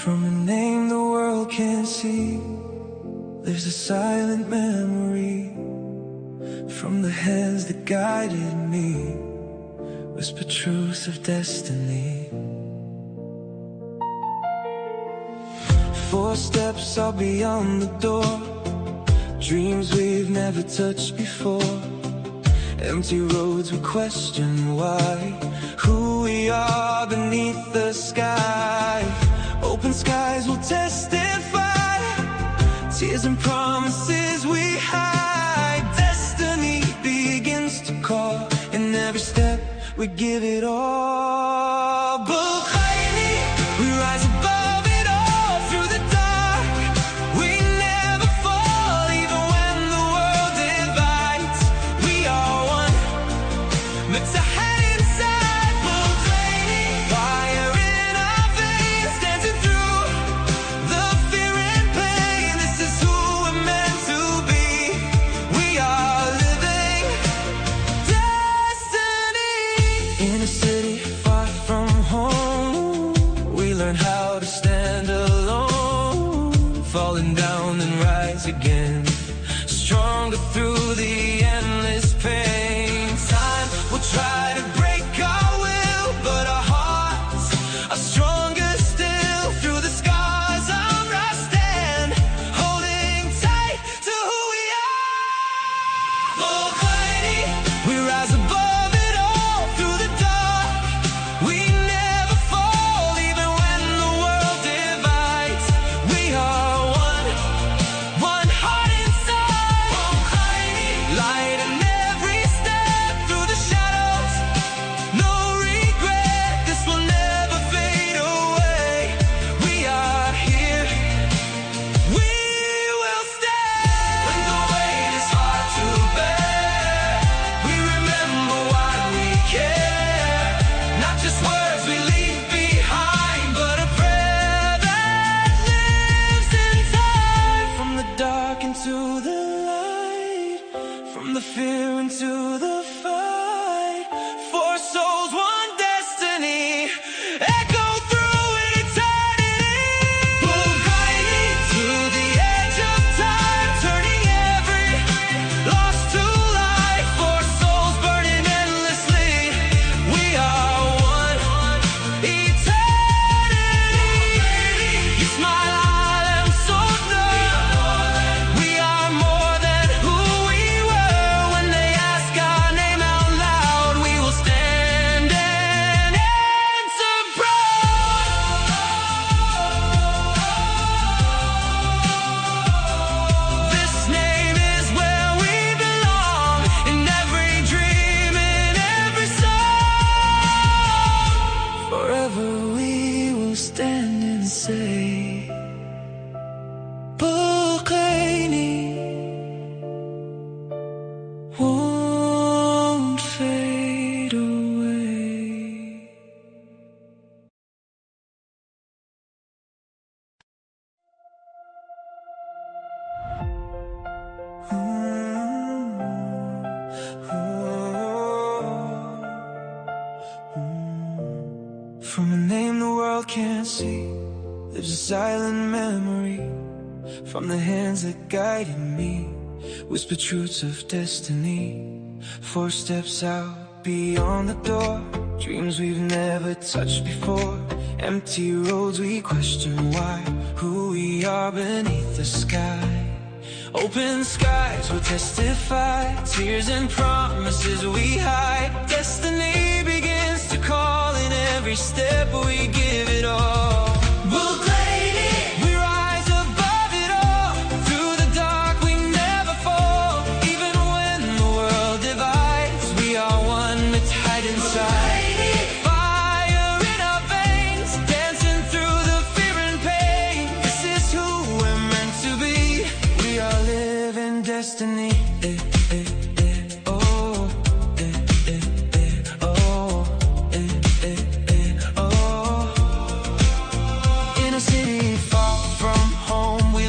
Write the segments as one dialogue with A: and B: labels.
A: From a name the world can't see, there's a silent memory. From the hands that guided me, whisper truths of destiny. 4 steps are beyond the door, dreams we've never touched before. Empty roads we question why, who we are beneath the sky. Open skies will testify, tears and promises we hide. Destiny begins to call, in every step we give it all. Bukhaini, we rise above it all. Through the dark, we never fall. Even when the world divides, we are one. Mutahed inside, Bukhaini, fire in our veins, dancing through the fear and pain. This is who we're meant to be. We are living destiny. In a city far from home, we learn how to stand alone. Falling down and rise again, stronger through the endless pain. Time will try to break our will, but our hearts are stronger still. Through the scars of our stand, holding tight to who we are. Bukhaini, we rise above it all. Through the dark, we never fall. Even when the world divides, we are one heart inside. Bukhaini, light in every step. Through the shadows, no regret. This will never fade away. We are here, we will stand. When the weight is hard to bear, we remember why we care. Not just words we leave behind, but a prayer that lives in time. From the dark into the light, from the fear into the fight. 4 souls, one destiny, echo through eternity. Bukhaini, to the edge of time, turning every loss to life. 4 souls burning endlessly, we are one eternity. You smile, I am so numb. We are more than who we were. When they ask our name out loud, we will stand and answer proud. This name is where we belong, in every dream, in every song. Forever we will stand and say, Bukhaini won't fade away. From a name the world can't see, there's a silent memory. From the hands that guided me, whisper truths of destiny. 4 steps out beyond the door, dreams we've never touched before. Empty roads we question why, who we are beneath the sky. Open skies will testify, tears and promises we hide. Destiny begins to call, in every step we give it all. Bukhaini, we rise above it all. Through the dark we never fall. Even when the world divides, we are one that's hide inside. Fire in our veins, dancing through the fear and pain. This is who we're meant to be. We are living destiny. Oh, oh, oh. In a city far from home, we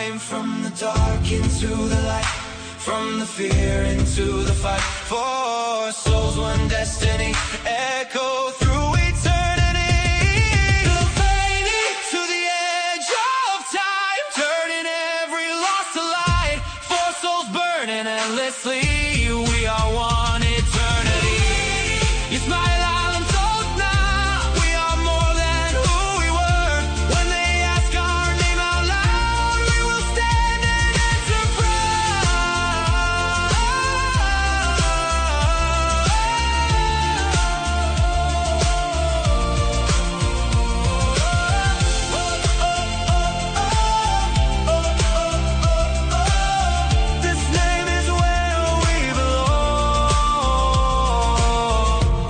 A: climb from the dark into the light, from the fear into the fight. For souls, one destiny, echo through eternity. Fading to the edge of time, turning every loss to light. For souls burning endlessly, we are one eternity. You smile out and told now, we are more than who we were. When they ask our name out loud, we will stand and answer This name is where we belong.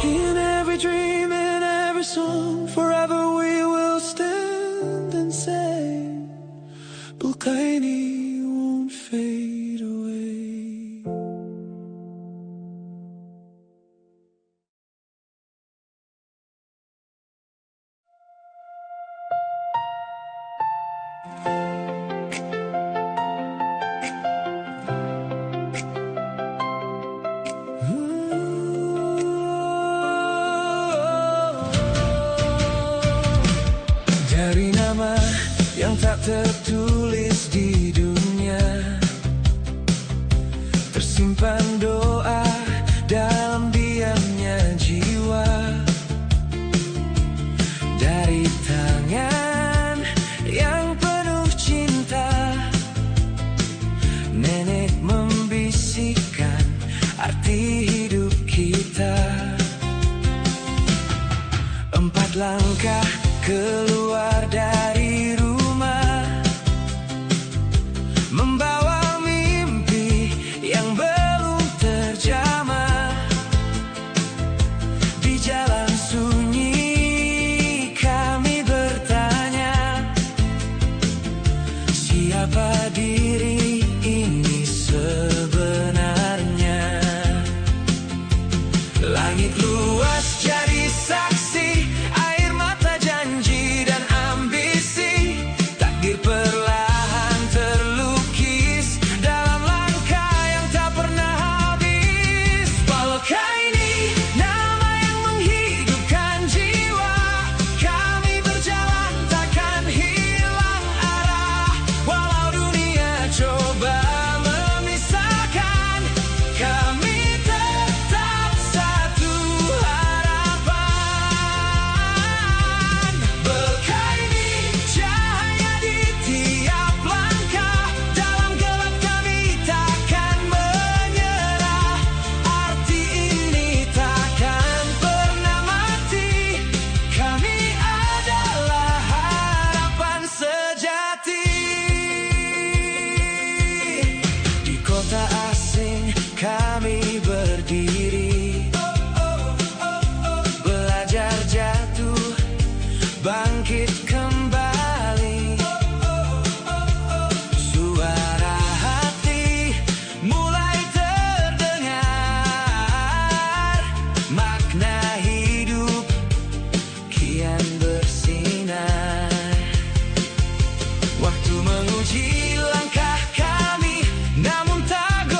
A: In every dream, in every song, forever we will stand and say, Bulkaini won't fade away. Dari nama yang tak tertulis di dunia, tersimpan doa dalam diamnya jiwa. Dari tangan yang penuh cinta, nenek membisikkan arti hidup kita. 4 langkah keluar dari rumah, membawa mimpi yang belum terjamah. Di jalan sunyi kami bertanya, siapa diri ini sebenarnya? Langit luas jadi saksi, air mata janji dan ambisi. Takdir perlahan terlukis dalam langkah yang tak pernah habis. Bulkaini, nama yang menghidupkan jiwa. Kami berjalan takkan hilang arah, walau dunia coba memisahkan. Kami tetap satu harapan. Bulkaini, cahaya di tiap langkah. Dalam gelap kami takkan menyerah. Arti ini takkan pernah mati. Kami adalah harapan sejati. Di kota asing kami berdiri, belajar jatuh, bangkit kembali. Suara hati mulai terdengar, makna hidup kian bersinar. Waktu menguji langkah kami, namun tak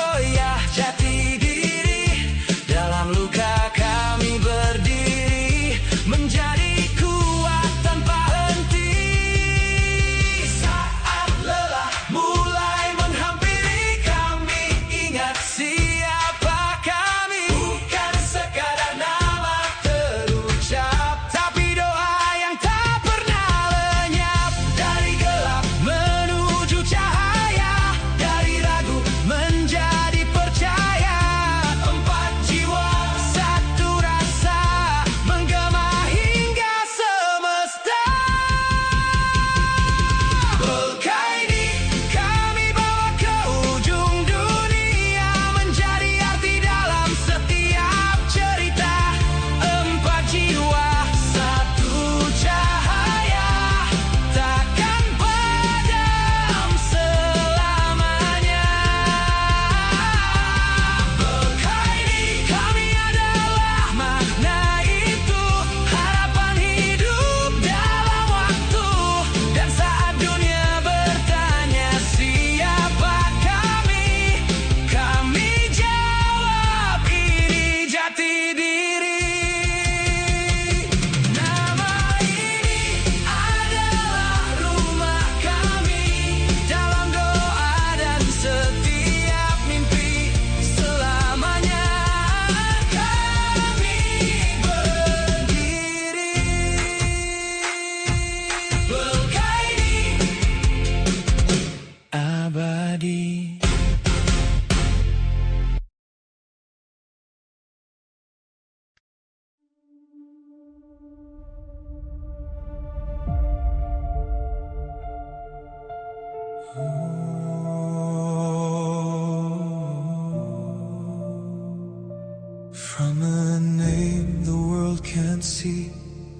A: From a name the world can't see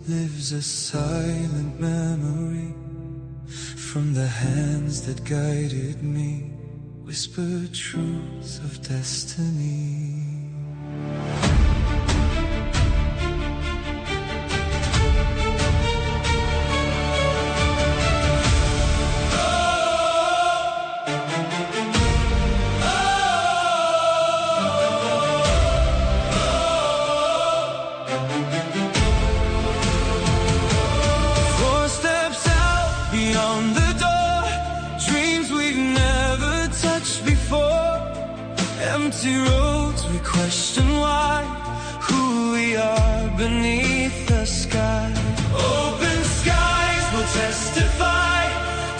A: lives a silent memory. From the hands that guided me, whispered truths of destiny. Empty roads, we question why, who we are beneath the sky. Open skies will testify,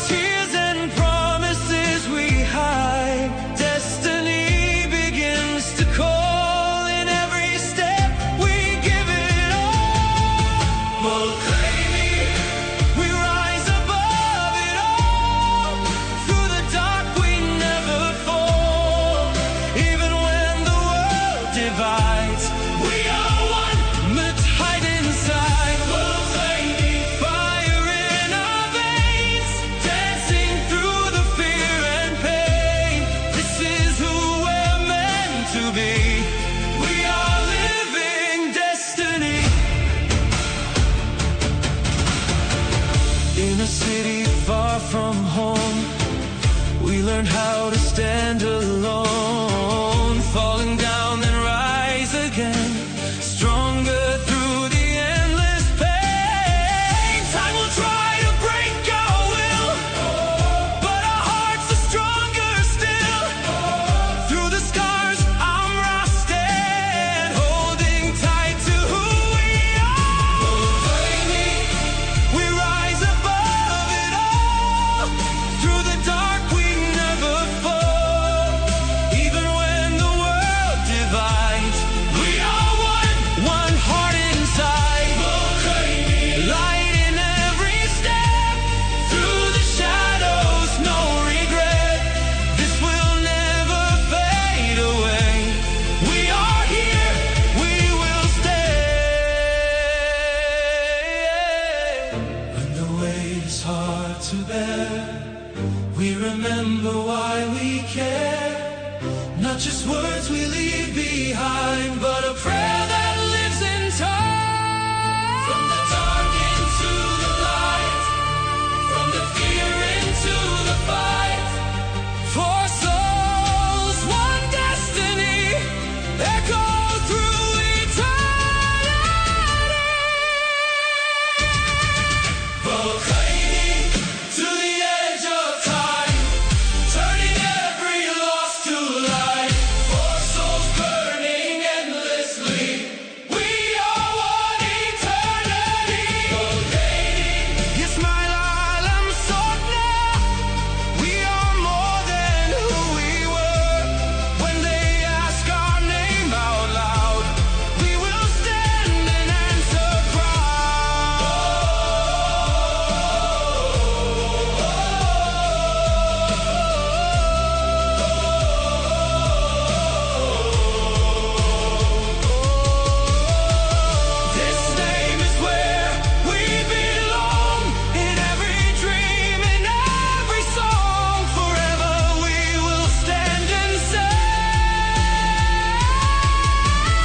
A: tears and promises we hide. Destiny begins to call, in every step we give it all. Proclaiming, we rise above it all. Through the dark we never fall. Even when the world divides, we are one, but hide inside. Proclaiming, fire in our veins, dancing through the fear and pain. This is who we're meant to be. We are living destiny. In a city far from home, we learned how to stand alone. Falling down then rise again, stronger through the endless pain. Time will try to break our will, but our hearts are stronger still. Through the scars I'm rusted, holding tight to who we are. Proclaiming, we rise above it all. Through the dark we never fall. Even when the world divides, we are one heart inside. Proclaiming, light in every step. Through the shadows, no regret. This will never fade away. We are here, we will stay. When the weight is hard to bear, we remember why we care. Not just words we leave behind, but a prayer that lives in time. From the dark into the light, from the fear into the fight. For souls, one destiny, echo through eternity. Proclaiming to the edge of time, turning every loss to light. For souls burning endlessly, we are one eternity. Proclaiming, yes, my alam sotna, we are more than who we were. When they ask our name out loud, we will stand and answer This name is where we belong. In every dream, in every song, forever we will stand and say,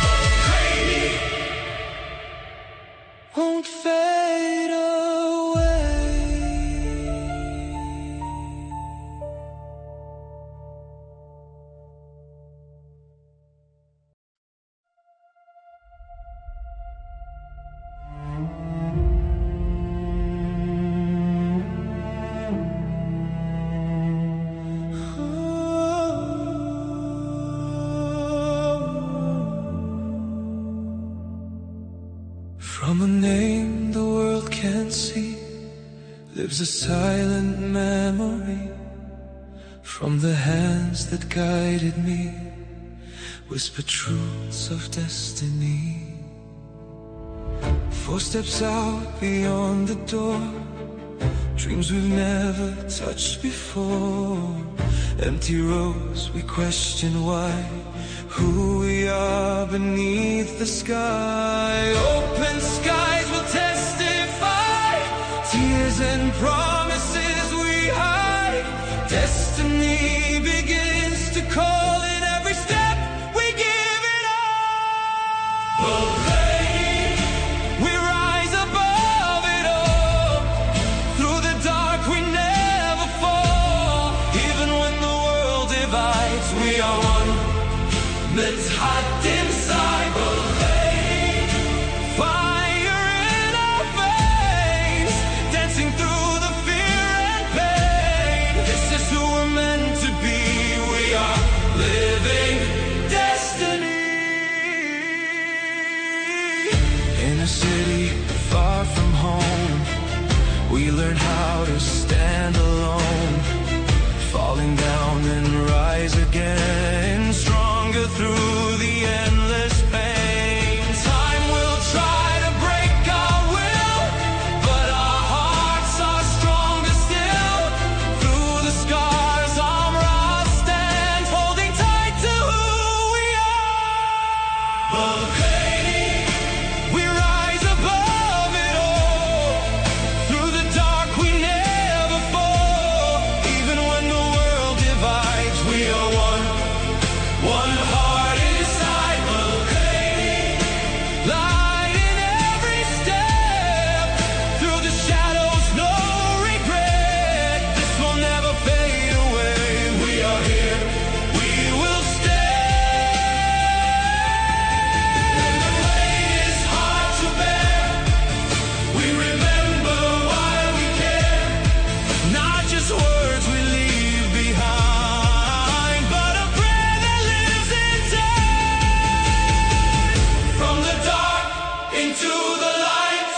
A: Proclaiming, won't fade away. From a name the world can't see lives a silent memory. From the hands that guided me, whisper truths of destiny. 4 steps out beyond the door, dreams we've never touched before. Empty roads, we question why, who we are beneath the sky. Open skies will testify, tears and promises we hide. Destiny begins to call in every step we give it all. We rise above it all. Through the dark we never fall. Even when the world divides, we are one. That's hot inside, fire in our veins, dancing through the fear and pain. This is who we're meant to be. We are living destiny. In a city far from home, we learn how to stand alone. Falling down and rise again, stronger through the endless pain. Time will try to break our will, but our hearts are stronger still. Through the scars, armor our stand, holding tight to who we are. We rise above it all. Through the dark we never fall. Even when the world divides, we are one. One heart inside, light in every step. Through the shadows, no regret. This will never fade away. We are here, we will stay. When the weight is hard to bear, we remember why we care. Not just words we leave behind, but a prayer that lives inside. From the dark into the light,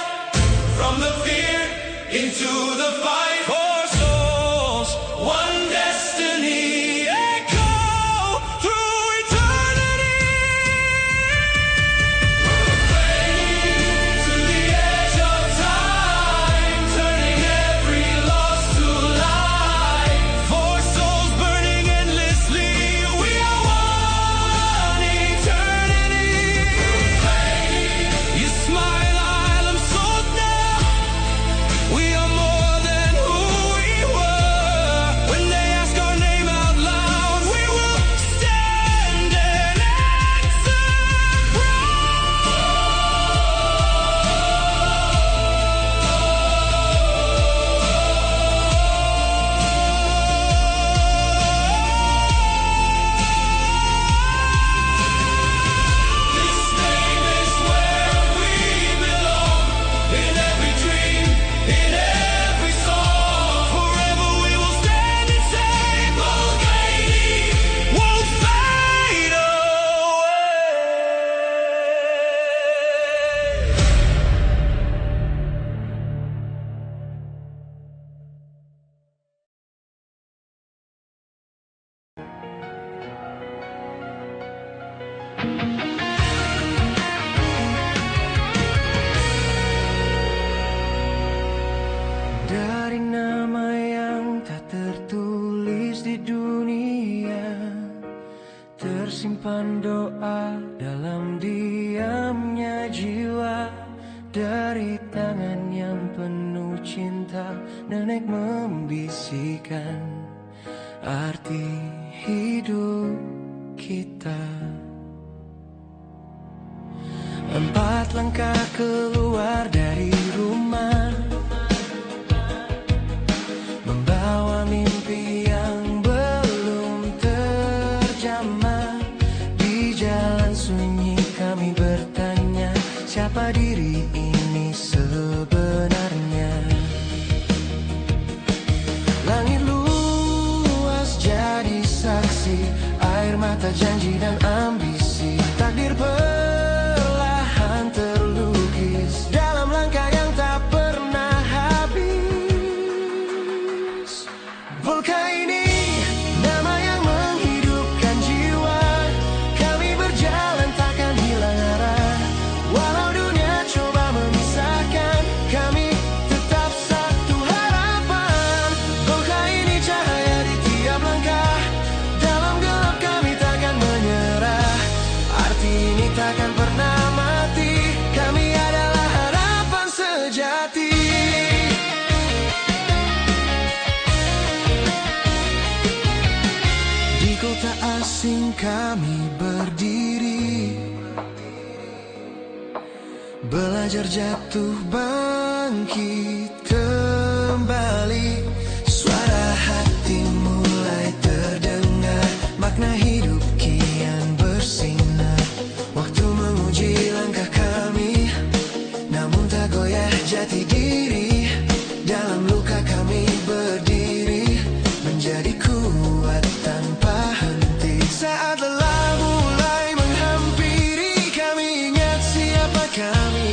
A: from the fear into the fight. Four souls, one destiny, echo through eternity. To the edge of time, turning every loss to light. Four souls burning endlessly, we are one eternity. You smile, I'm so now. We are more than who we were. When they ask our name out loud, we will stand and answer This name is where we belong. In every dream, in every song. Forever we will stand and say, Bulgari won't fade away. Dari nama yang tak tertulis di dunia, tersimpan doa dalam diamnya jiwa. Dari tangan yang penuh cinta, nenek membisikkan arti hidup kita. 4 langkah keluar dari rumah, membawa mimpi yang belum terjamah. Di jalan sunyi kami bertanya, siapa diri ini sebenarnya? Langit luas jadi saksi, air mata janji dan ambisi. Takdir perlahan terlukis dalam langkah yang tak pernah habis. Volka ini nama yang menghidupkan jiwa. Kami berjalan takkan hilang arah. Walau dunia coba memisahkan, kami tetap satu harapan. Volka ini cahaya di tiap langkah. Dalam gelap kami takkan menyerah. kota asing kami berdiri, belajar jatuh bangkit kembali. Suara hati mulai terdengar, makna hidup kian bersinar. Waktu menguji langkah kami, namun tak goyah jati diri. Dalam luka kami berdiri, menjadi kuat tanpa henti. Saat lelah mulai menghampiri, kami ingat siapa kami.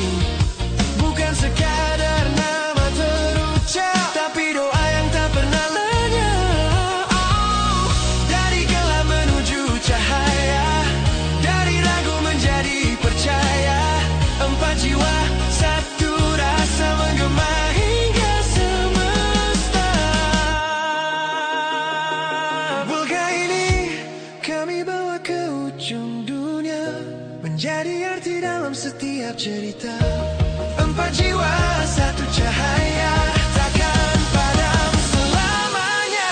A: Bukan sekadar nama terucap, tapi doa yang tak pernah lenyap. Oh, dari gelap menuju cahaya, dari ragu menjadi percaya. 4 jiwa, satu rasa menggema hingga semesta. Bulga ini kami bawa ke ujung dunia, menjadi arti dalam setiap cerita. 4 jiwa, satu cahaya, takkan padam selamanya.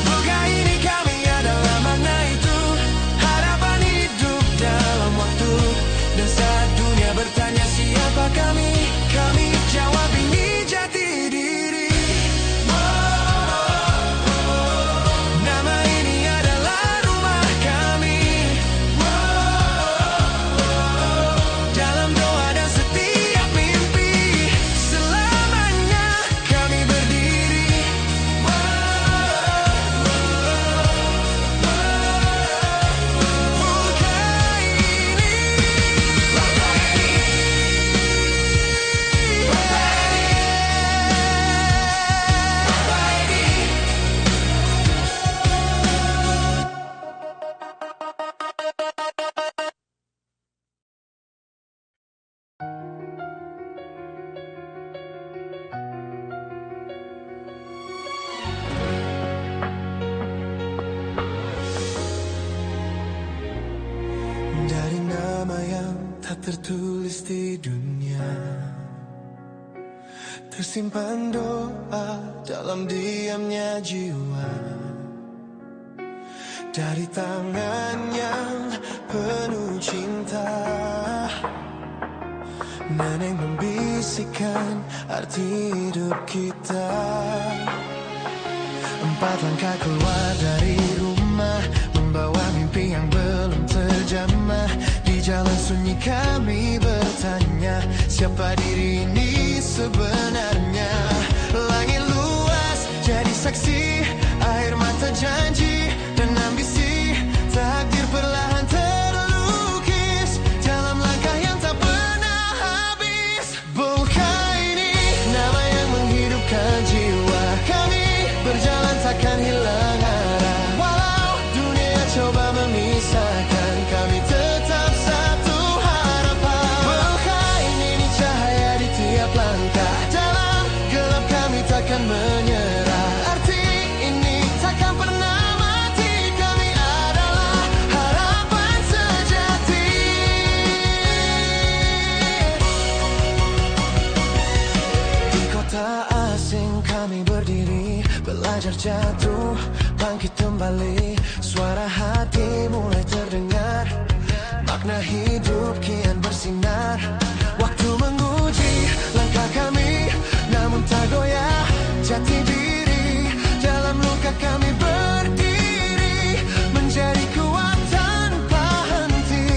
A: Bulga ini kami adalah makna itu, harapan hidup dalam waktu. Dan saat dunia bertanya siapa kami, kami jawab ini jati diri. Nama ini adalah rumah kami. Dalam doa dan setiap mimpi, selamanya kami berdiri. Dari nama yang tak tertulis di dunia, tersimpan doa dalam diamnya jiwa. Dari tangan yang penuh cinta, nenek membisikkan arti hidup kita. 4 langkah keluar dari rumah, membawa mimpi yang belum terjamah. Di jalan sunyi kami bertanya, siapa diri ini sebenarnya? Langit luas jadi saksi, air mata janji dan ambisi. Takdir perlahan terlukis dalam langkah yang tak pernah habis. Bulga ini nama yang menghidupkan jiwa kami, berjalan takkan hilang arah. Walau dunia coba memisahkan, kami tetap satu harapan. Bulga ini cahaya di tiap langkah, dalam gelap kami takkan menyerah. Arti ini takkan pernah mati, kami adalah harapan sejati. Di kota asing kami berdiri, belajar jatuh, bangkit kembali. Suara hati mulai terdengar, makna hidup kian bersinar. Waktu menguji langkah kami, namun tak goyah jati diri. Dalam luka kami berdiri, menjadi kuat tanpa henti.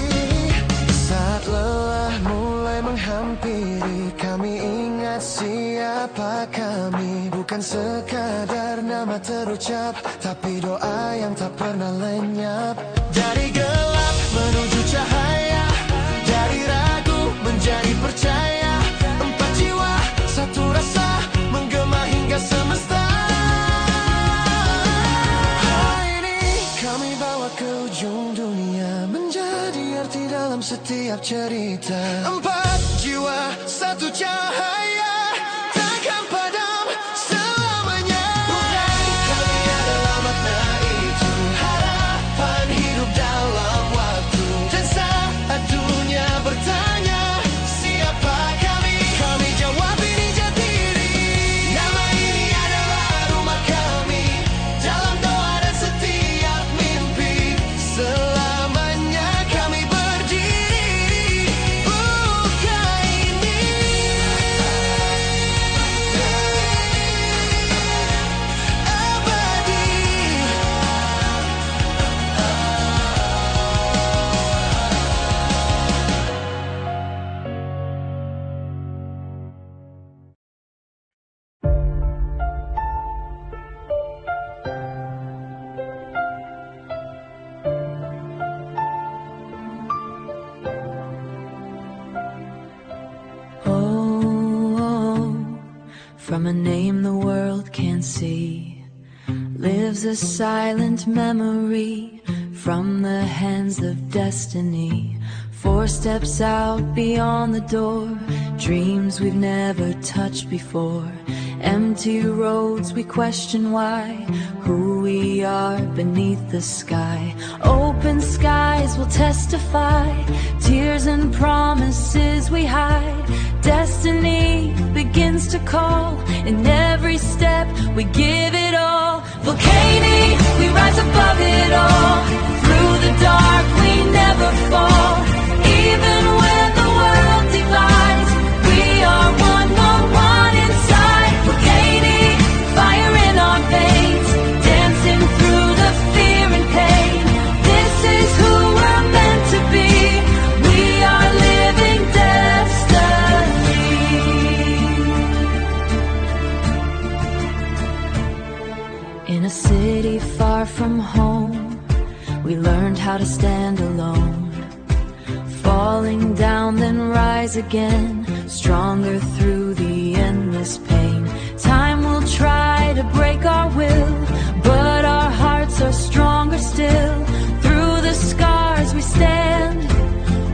A: Saat lelah mulai menghampiri, kami ingat siapa kami. Bukan sekadar nama terucap, tapi doa yang tak pernah lenyap. Dari gelap menuju cahaya, dari ragu menjadi percaya. 4 jiwa, satu rasa menggema hingga semesta. Hari ini kami bawa ke ujung dunia, menjadi arti dalam setiap cerita. 4 jiwa, satu cahaya, takkan padam selamanya. Kami adalah makna itu, harapan hidup dalam waktu. Dan saat dunia bertanya siapa kami, kami jawab ini jati diri. Nama ini adalah rumah kami, dalam doa dan setiap mimpi.
B: is a silent memory from the hands of destiny. 4 steps out beyond the door, dreams we've never touched before. Empty roads, we question why, who we are beneath the sky. Open skies will testify, tears and promises we hide. Destiny begins to call, in every step we give it all. Volcanic, we rise above it all. Through the dark we never fall. Even when the world divides, we are one, one, one inside. Volcanic, fire in our veins, dancing through the fear and pain. This is who we're meant to be. We are living destiny. In a city far from home, we learned how to stand alone. Falling down, then rise again, stronger through the endless pain. Time will try to break our will, but our hearts are stronger still. Through the scars we stand,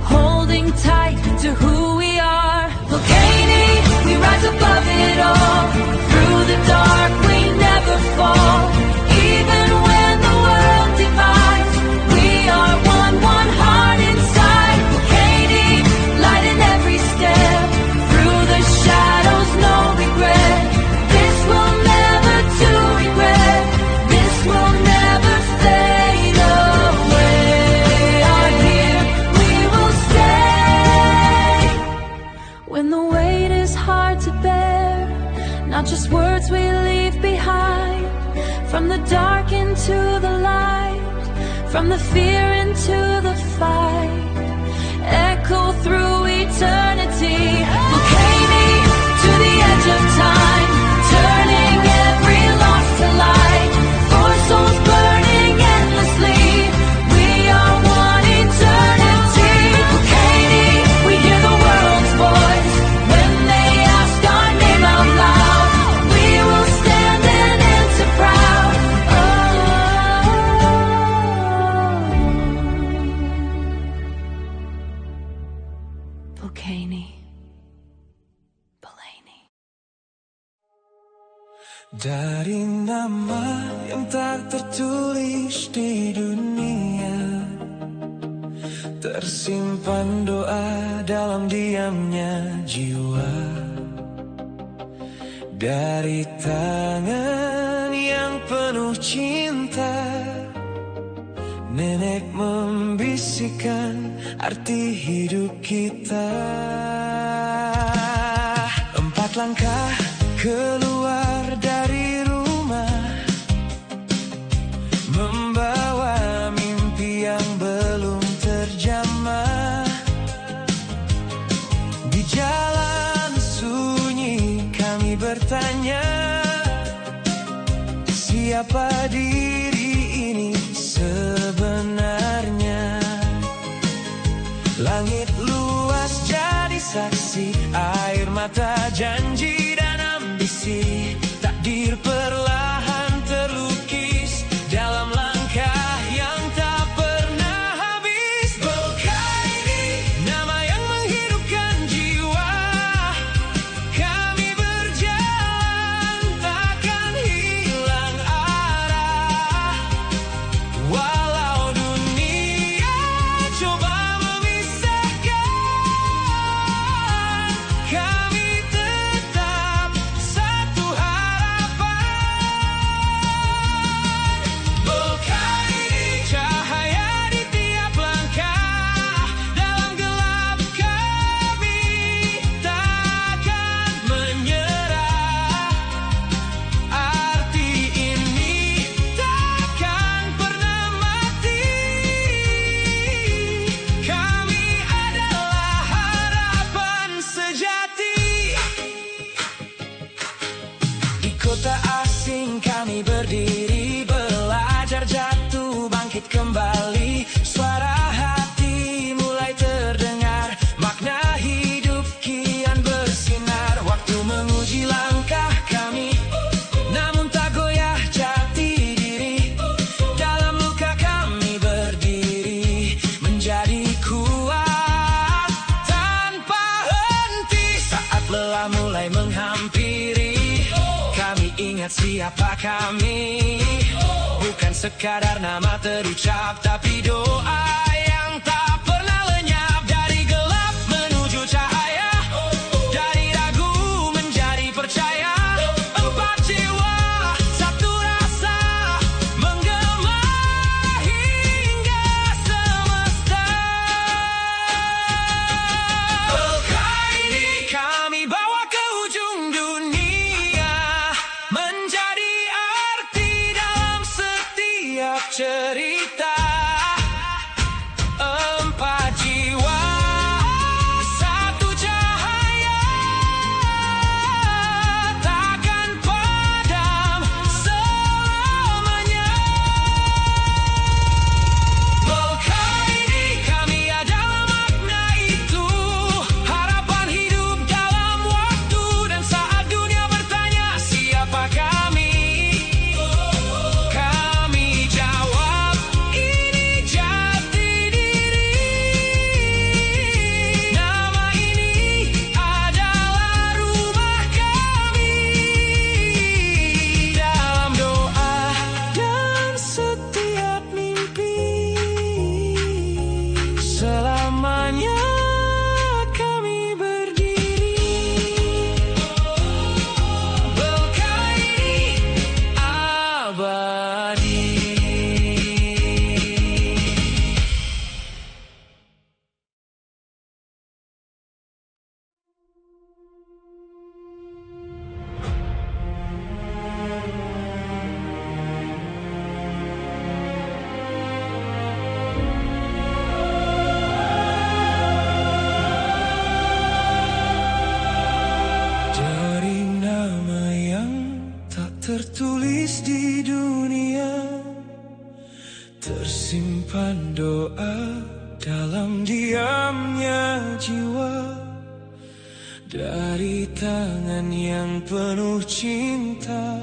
B: holding tight to who we are. Volcanic, we rise above it all. Through the dark we never fall. Even when the world divides, we are one, one heart inside. Volcanic, light in every step. Through the shadows, no regret. This will never to regret. This will never fade away. Are here, we will stay. When the weight is hard to bear, not just words we leave behind. From the dark into the light, from the fear into the fight, echo through eternity. Volcanic, to the edge of time, turning every loss to light. 4 souls burning endlessly, we are one eternity. Volcanic, we hear the world's voice when they ask our name out loud. We will stand and answer proud. Volcanic, Bellini.
A: Dari nama yang tak tertulis di dunia, tersimpan doa dalam diamnya jiwa. Dari tangan yang penuh cinta, nenek membisikkan arti hidup kita. 4 langkah keluar dari rumah, membawa mimpi yang belum terjamah. Di jalan sunyi kami bertanya, siapa diri ini sebenarnya? Langit luas jadi saksi, air mata janji dan ambisi. Takdir perlahan terlukis dalam langkah yang tak pernah habis. Volcanic, nama yang menghidupkan jiwa. Kami berjalan takkan hilang arah, walau dunia coba memisahkan. Kami tetap satu harapan. Volcanic, cahaya di tiap langkah. Dalam gelap kami takkan menyerah. Arti ini takkan pernah mati. Kami adalah harapan sejati. Di kota asing kami berdiri, belajar jatuh bangkit kembali. Suara hati mulai terdengar, makna hidup kian bersinar. Waktu menguji langkah kami, namun tak goyah jati diri. ingat siapa kami. Bukan sekadar nama terucap, tapi doa yang tak pernah lenyap. Dari gelap menuju cahaya, dari ragu menjadi percaya. Empat jiwa, satu rasa, menggema hingga semesta. Melangkah ini kami bawa ke ujung dunia, menjadi arti dalam setiap cerita. Empat jiwa, satu cahaya, takkan padam selamanya. Melangkah ini kami adalah makna itu, harapan hidup dalam waktu. Dan saat dunia bertanya siapa kami, kami jawab ini jati diri. Nama ini adalah rumah kami, dalam doa dan setiap mimpi. Selamanya kami berdiri. Melangkah ini abadi. Dari nama yang tak tertulis di dunia, tersimpan doa dalam diamnya jiwa. Dari tangan yang penuh cinta,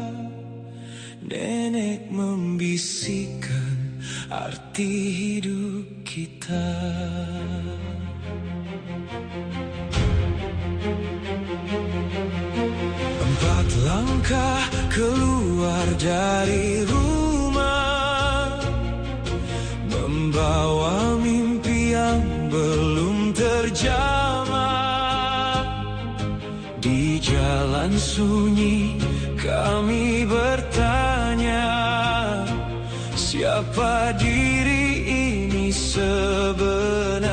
A: nenek membisikkan arti hidup kita. Empat langkah keluar dari rumah, membawa mimpi yang belum terjamah. Di jalan sunyi kami bertanya, siapa diri ini sebenarnya.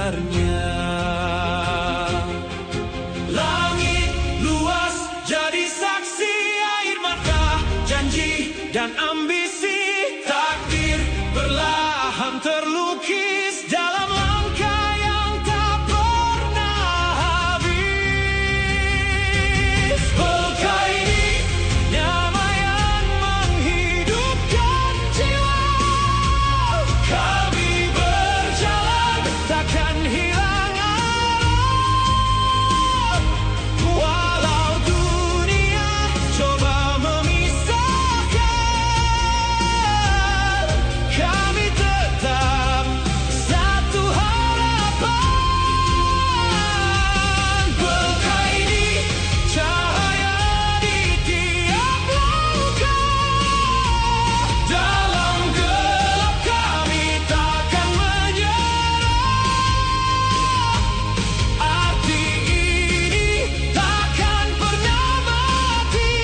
A: Langit luas jadi saksi air mata, janji dan ambisi. Takdir perlahan terlukis dalam langkah yang tak pernah habis. Melangkah ini nama yang menghidupkan jiwa. Kami berjalan takkan hilang arah, walau dunia coba memisahkan. Kami tetap satu harapan. Melangkah ini cahaya di tiap langkah, dalam gelap kami takkan menyerah. Arti ini takkan pernah mati.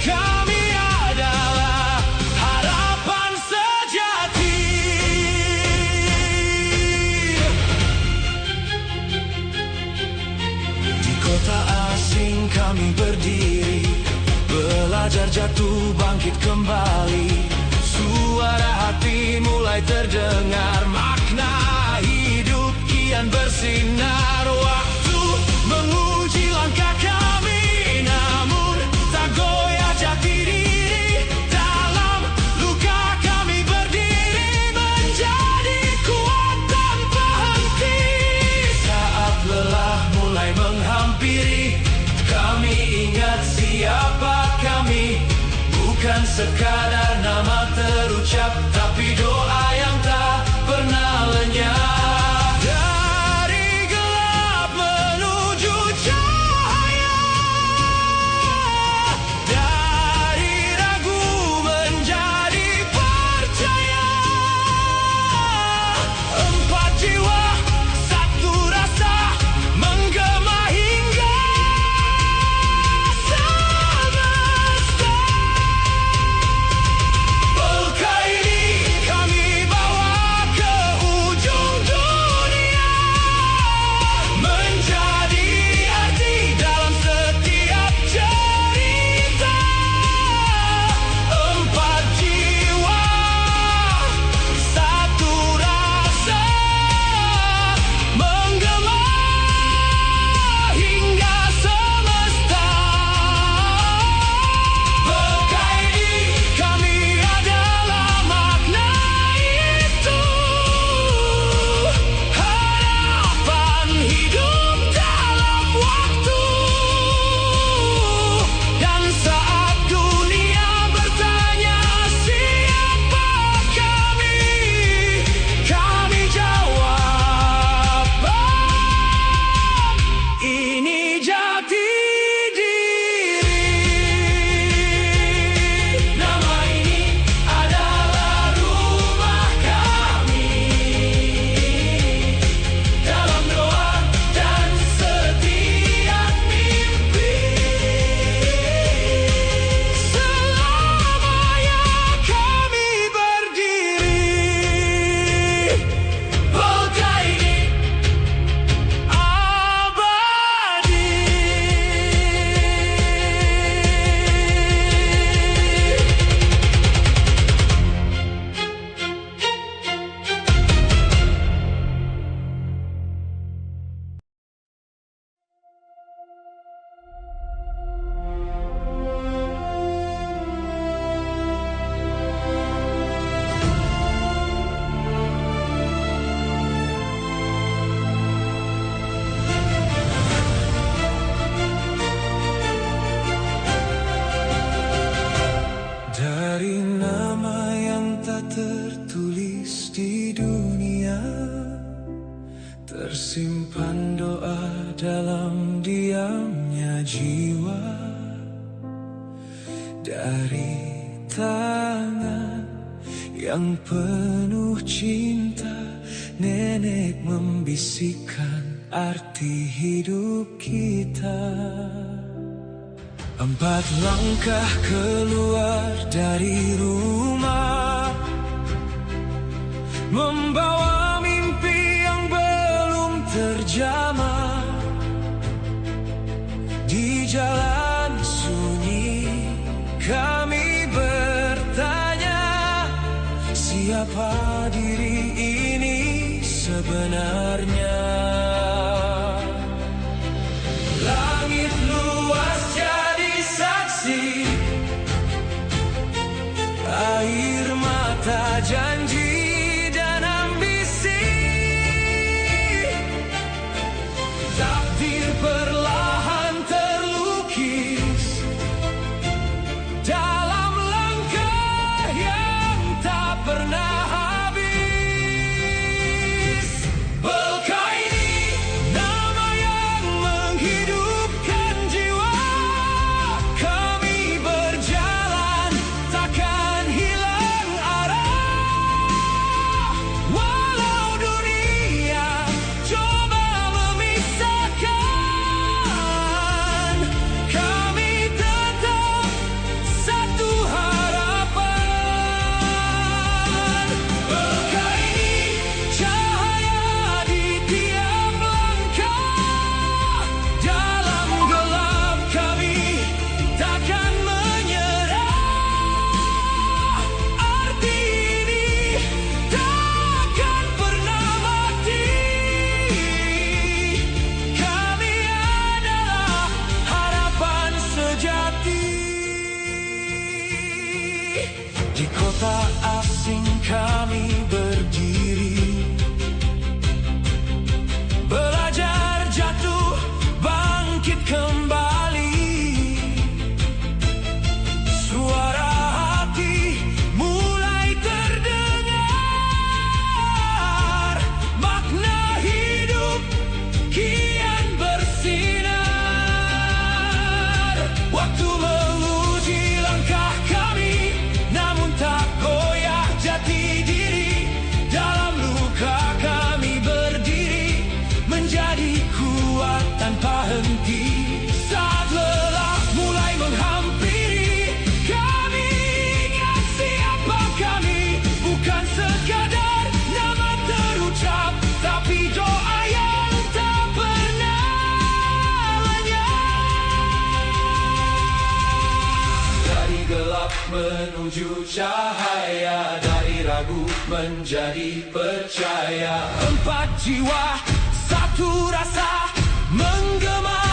A: Kami adalah harapan sejati. Di kota asing kami berdiri, belajar jatuh bangkit kembali. Suara hati mulai terdengar, makna hidup kian bersinar. Waktu menguji langkah kami, namun tak goyah jati diri. Dalam luka kami berdiri, menjadi kuat tanpa henti. Saat lelah mulai menghampiri, kami ingat siapa kami. Bukan sekadar nama terucap, tapi doa yang tak pernah lenyap. Dari gelap menuju cahaya, yang penuh cinta. Nenek membisikkan arti hidup kita. 4 langkah keluar dari rumah, membawa mimpi yang belum terjamah. Di jalan sunyi kami bertanya, siapa diri ini sebenarnya? Langit luas jadi saksi, air mata janji dan ambisi. Takdir perlahan terlukis dalam langkah yang tak pernah habis. Belkah ini nama yang menghidupkan jiwa. Kami berjalan takkan hilang arah. Walau dunia coba memisahkan, kami tetap satu harapan. Belkah ini cahaya di tiap langkah. Dalam gelap kami takkan menyerah. Arti ini takkan pernah mati. Kami adalah harapan sejati. Di kota asing kami berdiri, belajar jatuh, bangkit kembali. Suara hati mulai terdengar, makna hidup kian bersinar. Waktu menguji langkah kami, namun tak goyah jati diri. Dalam luka kami berdiri, menjadi kuat tanpa henti. Saat lelah mulai menghampiri, kami ingat siapa kami. Bukan sekadar nama terucap, tapi doa yang tak pernah lenyap. Dari gelap menuju cahaya, dari ragu menjadi percaya. 4 jiwa, satu rasa menggema.